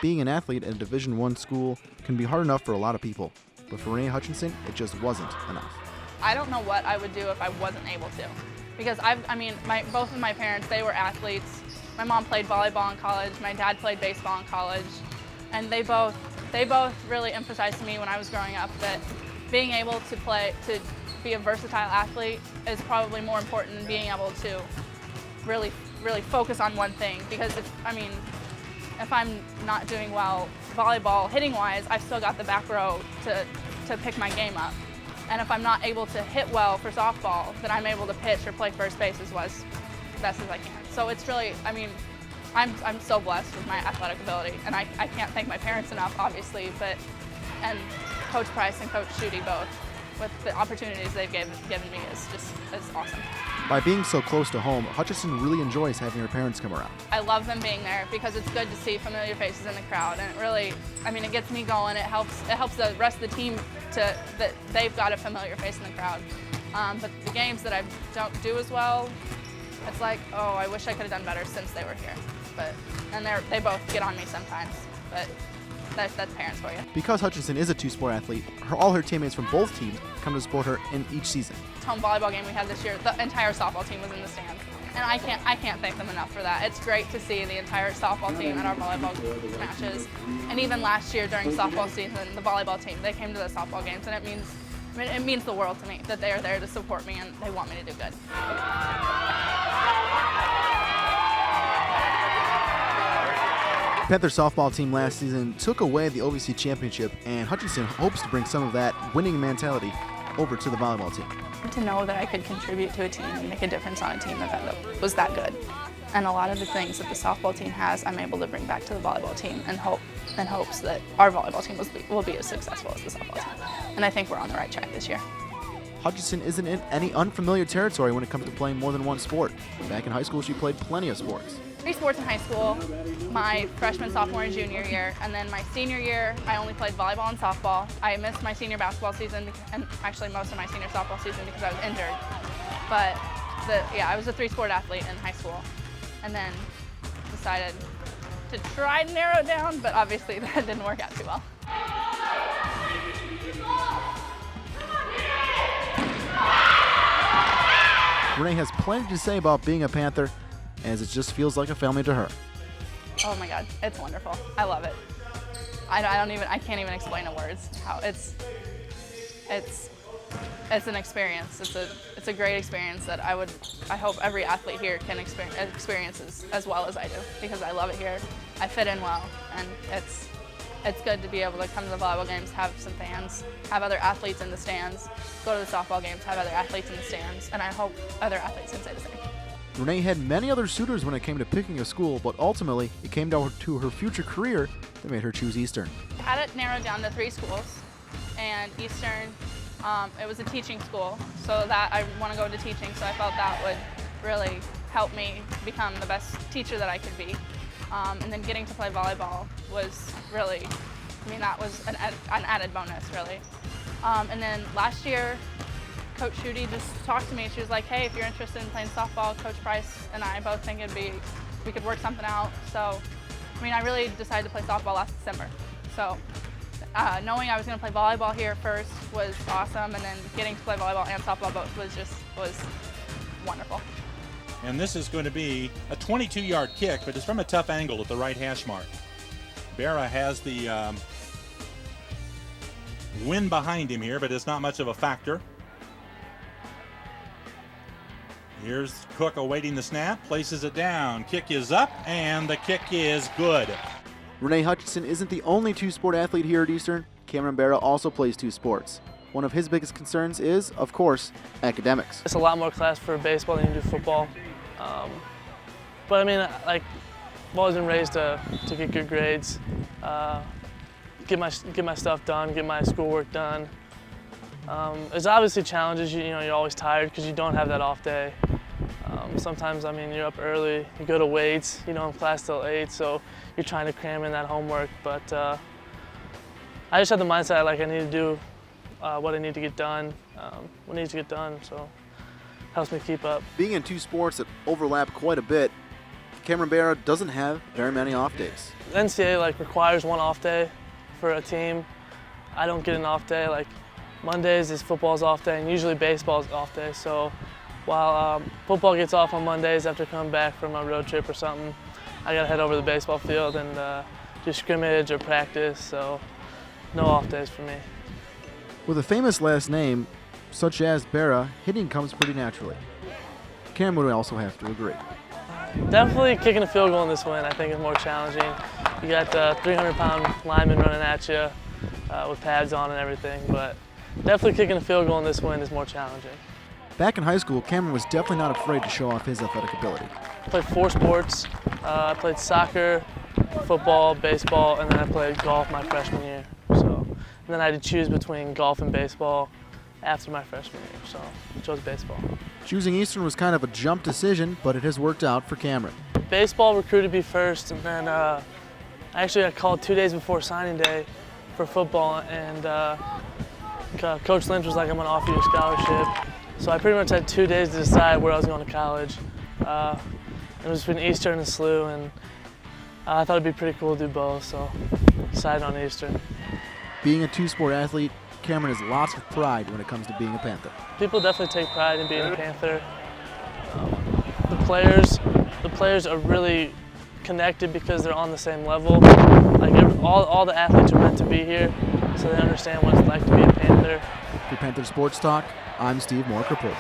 being an athlete at a Division I school can be hard enough for a lot of people, but for Reynae Hutchinson, it just wasn't enough. I don't know what I would do if I wasn't able to, because both of my parents, they were athletes. My mom played volleyball in college, my dad played baseball in college, and they both really emphasized to me when I was growing up that being able to be a versatile athlete is probably more important than being able to really focus on one thing. Because if I'm not doing well volleyball hitting-wise, I've still got the back row to pick my game up. And if I'm not able to hit well for softball, then I'm able to pitch or play first base as best as I can. So it's really, I'm so blessed with my athletic ability, and I can't thank my parents enough, obviously, and Coach Price and Coach Schutte both, with the opportunities they've given me is awesome. By being so close to home, Hutchinson really enjoys having her parents come around. I love them being there because it's good to see familiar faces in the crowd, and it really, it gets me going. It helps the rest of the team that they've got a familiar face in the crowd. But the games that I don't do as well, it's like, oh, I wish I could have done better since they were here. And they both get on me sometimes, but that's parents for you. Because Hutchinson is a two-sport athlete, all her teammates from both teams come to support her in each season. The home volleyball game we had this year, the entire softball team was in the stands, and I can't thank them enough for that. It's great to see the entire softball team at our volleyball matches, and even last year during softball season, the volleyball team, they came to the softball games, and it means the world to me that they are there to support me and they want me to do good. The Panther softball team last season took away the OVC championship, and Hutchinson hopes to bring some of that winning mentality over to the volleyball team. To know that I could contribute to a team and make a difference on a team that was that good. And a lot of the things that the softball team has, I'm able to bring back to the volleyball team and hopes that our volleyball team will be as successful as the softball team. And I think we're on the right track this year. Hutchinson isn't in any unfamiliar territory when it comes to playing more than one sport. Back in high school, she played plenty of sports. 3 sports in high school, my freshman, sophomore, and junior year, and then my senior year, I only played volleyball and softball. I missed my senior basketball season, and actually most of my senior softball season because I was injured. But I was a 3-sport athlete in high school, and then decided to try to narrow it down, but obviously that didn't work out too well. Reynae has plenty to say about being a Panther, as it just feels like a family to her. Oh my God, it's wonderful. I love it. I can't even explain in words how it's an experience. It's a great experience that I hope every athlete here can experience as well as I do, because I love it here. I fit in well, and it's good to be able to come to the volleyball games, have some fans, have other athletes in the stands, go to the softball games, have other athletes in the stands, and I hope other athletes can say the same. Reynae had many other suitors when it came to picking a school, but ultimately it came down to her future career that made her choose Eastern. I had it narrowed down to 3 schools, and Eastern, it was a teaching school, so that I want to go into teaching, so I felt that would really help me become the best teacher that I could be. And then getting to play volleyball was really, that was an added bonus, really. And then last year, Coach Schutte just talked to me. She was like, hey, if you're interested in playing softball, Coach Price and I both think we could work something out. So, I really decided to play softball last December. So, knowing I was going to play volleyball here first was awesome, and then getting to play volleyball and softball both was wonderful. And this is going to be a 22-yard kick, but it's from a tough angle at the right hash mark. Berra has the wind behind him here, but it's not much of a factor. Here's Cook awaiting the snap, places it down, kick is up, and the kick is good. Reynae Hutchinson isn't the only 2-sport athlete here at Eastern. Cameron Berra also plays 2 sports. One of his biggest concerns is, of course, academics. It's a lot more class for baseball than you do football. But I've always been raised to get good grades, get my stuff done, get my schoolwork done. There's obviously challenges. You're always tired because you don't have that off day. Sometimes, you're up early, you go to weights, in class till 8, so you're trying to cram in that homework. But I just have the mindset I need to do what I need to get done, what needs to get done, so it helps me keep up. Being in 2 sports that overlap quite a bit, Cameron Berra doesn't have very many off days. The NCAA requires one off day for a team. I don't get an off day. Mondays is football's off day, and usually baseball's off day. So while football gets off on Mondays after coming back from a road trip or something, I gotta head over to the baseball field and do scrimmage or practice. So no off days for me. With a famous last name, such as Berra, hitting comes pretty naturally. Cameron would also have to agree. Definitely kicking a field goal in this win I think is more challenging. You got the 300-pound lineman running at you with pads on and everything, but definitely kicking a field goal in this win is more challenging. Back in high school, Cameron was definitely not afraid to show off his athletic ability. I played 4 sports. I played soccer, football, baseball, and then I played golf my freshman year. And then I had to choose between golf and baseball after my freshman year, so I chose baseball. Choosing Eastern was kind of a jump decision, but it has worked out for Cameron. Baseball recruited me first, and then I actually got called 2 days before signing day for football, and Coach Lynch was like, I'm going to offer you a scholarship. So I pretty much had 2 days to decide where I was going to college. It was between Eastern and SLU, and I thought it'd be pretty cool to do both, so decided on Eastern. Being a two-sport athlete, Cameron has lots of pride when it comes to being a Panther. People definitely take pride in being a Panther. The players are really connected because they're on the same level. All the athletes are meant to be here, so they understand what it's like to be a Panther. For Panther Sports Talk, I'm Steve Mork reporting.